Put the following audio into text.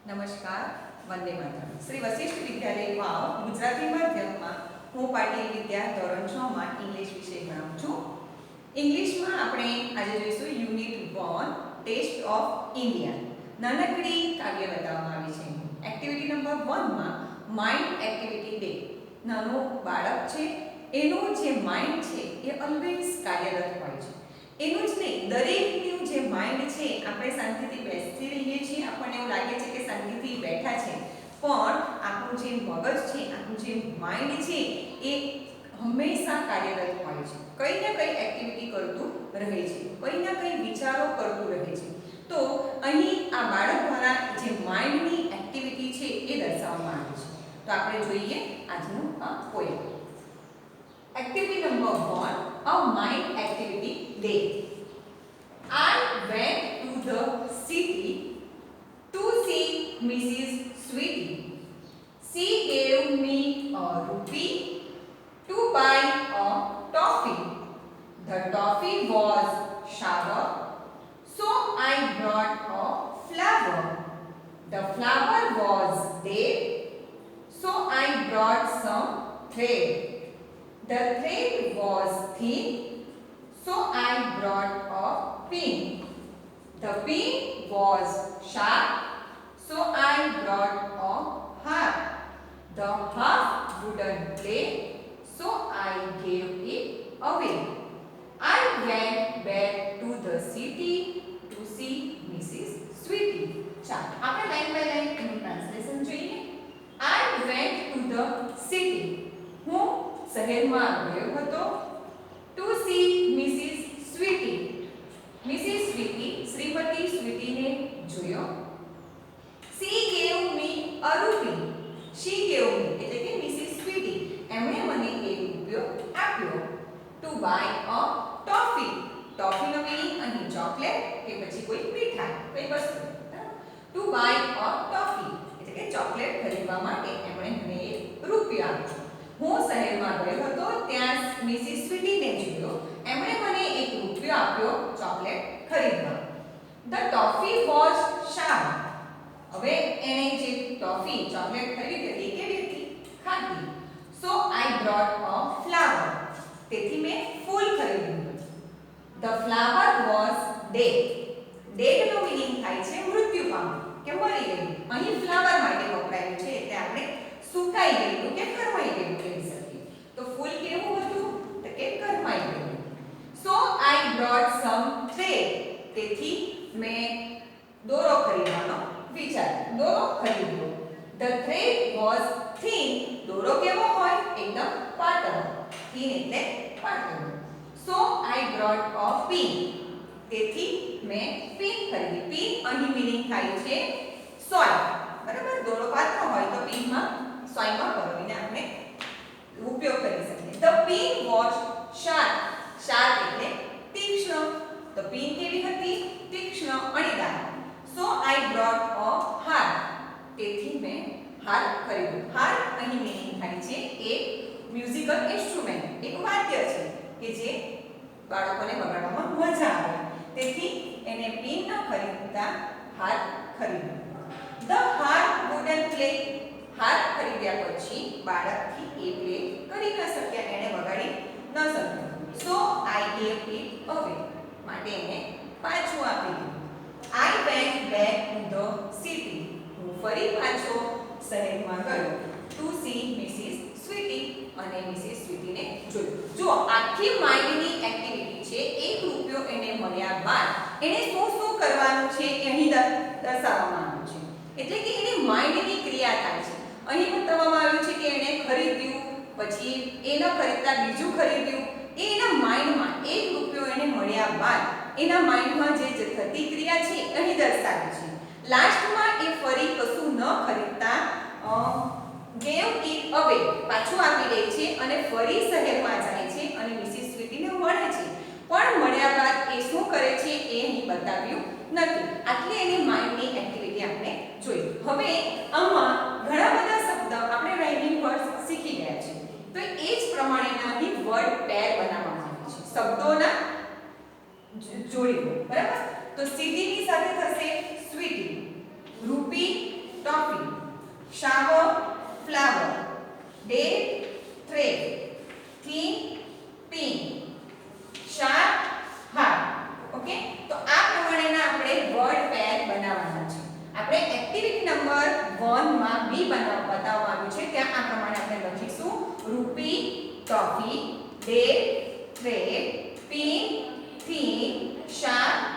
નમસ્કાર, વંદે માતરમ. શ્રી વશિષ્ઠ વિદ્યાલય વાવ ગુજરાતી માધ્યમમાં હું પાટીલ વિદ્યા ધોરણ 6 માં ઇંગ્લિશ વિષય ભણાવું છું. ઇંગ્લિશમાં આપણે આજે જોઈશું યુનિટ 1 ટેસ્ટ ઓફ ઇન્ડિયા. નાનકડી કાવ્ય બતાવવામાં આવી છે. એક્ટિવિટી નંબર 1 માં માઇન્ડ એક્ટિવિટી ડે. નાનું બાળક છે એનું જે માઇન્ડ છે એ ઓલવેઝ કાર્યરત હોય છે. એનું જ નહીં, દરેકનું જે માઇન્ડ છે, આપણે શાંતિથી બેસી રહીએ છીએ, આપણને એવું લાગે છે કે શાંતિથી બેઠા છે, પણ આપણું જે મગજ છે, આપણું જે માઇન્ડ છે એ હંમેશા કાર્યરત હોય છે. કંઈ ને કંઈ એક્ટિવિટી કરતું રહે છે, કંઈ ના કંઈ વિચારો કરતું રહે છે. તો અહીં આ બાળક દ્વારા જે માઇન્ડની એક્ટિવિટી છે એ દર્શાવવામાં આવી છે. તો આપણે જોઈએ આજનું આ poem. Activity number 1, a mind activity day. I went to the city to see Mrs. Sweetie. She gave me a rupee to buy a toffee. The toffee was sour, so I brought a flower. The flower was dead, so I brought some thread. The thread was thin, so I brought a pin. The pin was sharp, so I brought a harp. The harp wouldn't play, so I gave it away. I went back to the city to see Mrs. Sweetie. ચાલો આપણે line by line એનું translation જોઈએ. I went to the city. હું શહેરમાં ગયો હતો. To see Mrs Sweety. Mrs Sweety, શ્રીમતી સ્વીટીને જોયો. સી ગેવ મી અ રૂપી. સી ગેવ મી એટલે કે મિસિસ સ્વીટી, એમણે મને એક રૂપિયો આપ્યો. To buy a toffee. ટોફીનો મીનિંગ અહીં ચોકલેટ કે પછી કોઈ મીઠાઈ, કોઈ વસ્તુ. ટુ બાય અ ટોફી એટલે કે ચોકલેટ ખરીદવા માટે એમણે મને એક રૂપિયો આપ્યો. હું શહેરમાં ગયો હતો, ત્યાં મિસિસ સ્વીટીને જોયો, એમણે મને એક રૂપિયો આપ્યો ચોકલેટ ખરીદવા. The toffee was sharp. હવે એણે જે ટોફી ચોકલેટ ખરીદી હતી કેવી હતી? ખાટી. So I brought a flower. તેથી મેં ફૂલ ખરીદ્યું. The flower was dead. Dead નો મીનિંગ થાય છે મૃત્યુ પામ્યું કે મરી ગયું. અહીં ફ્લાવર માટે વપરાયું છે એટલે આપણે સુકાઈ ગયેલું કે કરમાઈ ગયેલું કહી શકીએ. તો ફૂલ કેવું હતું? તો કે કરમાઈ ગયેલું. સો આઈ બ્રોટ સમ થ્રેડ. તેથી મેં દોરો ખરીદવાનો વિચાર, દોરો ખરીદ્યો. The thread was thin. દોરો કેવો હોય? એકદમ પાતળો. થિન એટલે પાતળો. સો આઈ બ્રોટ અ પિન. તેથી મેં પિન ખરીદી. પિન અહીં મીનિંગ થાય છે સોય. બરાબર, દોરો પાતળો હોય તો પિનમાં સોયમાં પરોવીને આપણે ઉપયોગ કરી શકીએ. The pin was sharp. Sharp એટલે તીક્ષ્ણ. તો પિન કેવી હતી? તીક્ષ્ણ, અણીદાર. સો આઈ બ્રોટ અ હાર્પ. તેથી મેં હાર્પ ખરીદ્યું. હાર્પ અહીં મીનિંગ થાય છે એક મ્યુઝિકલ ઇન્સ્ટ્રુમેન્ટ, એક વાદ્ય છે કે જે બાળકોને વગાડવામાં મજા આવે. તેથી એને પિન ન ખરીદતા હાર્પ ખરીદ્યું. The harp wouldn't play. Harp ખરીદ્યા પછી બાળકથી એ પ્લે કરી ન શક્યા, એને વગાડી ન શક્યો. સો આઈ ગેવ ઇટ અવે. માટે એને પાછું આપી દીધું. I went back to the city. હું ફરી પાછો શહેરમાં ગયો. To see Mrs Sweety. અને મિસિસ સ્વીટીને જોયું. જો આખી માઇન્ડની એક્ટિવિટી છે. એક રૂપિયો એને મળ્યા બાદ એને શું શું કરવાનું છે એ અહીં દર્શાવવામાં આવ્યું છે. એટલે કે એની માઇન્ડની ક્રિયા થાય છે. અહીં બતાવવામાં આવ્યું છે કે એણે ખરીદ્યું, પછી એ ન ખરીદતા બીજું ખરીદ્યું. એ એના માઇન્ડમાં એક રૂપિયો એને મળ્યા બાદ એના માઇન્ડમાં જે થતી ક્રિયા છે અહીં દર્શાવી છે. લાસ્ટમાં એ ફરી કશું ન ખરીદતા ગેવ ઇટ અવે, પાછું આપી દે છે અને ફરી શહેરમાં જાય છે અને મિસિસ સ્વીટીને મળે છે. પણ મળ્યા બાદ એ શું કરે છે એ અહીં બતાવ્યું નથી. આટલી એની માઇન્ડની એક્ટિવિટી આપણે જોઈ. હવે આમાં ઘણા બધા શબ્દ આપણે રાઇમિંગ વર્ડ્સ શીખી ગયા છે. તો એ જ પ્રમાણેના અહીં વર્ડ પેર બનાવવામાં આવે છે, શબ્દોના જોડીઓ. બરાબર, તો સિટીની સાથે થશે સ્વીટી, રૂપી shower, flower, date, thread, thin, pin, sharp, hard. Okay, તો આ પ્રમાણેના આપણે વર્ડ પેર બનાવવાના છે. આપણે એક્ટિવિટી નંબર 1 માં બી બતાવવામાં આવ્યું છે ત્યાં આ પ્રમાણે આપણે લખીશું રૂપી, toffee, date, thread, pin, theme, sharp,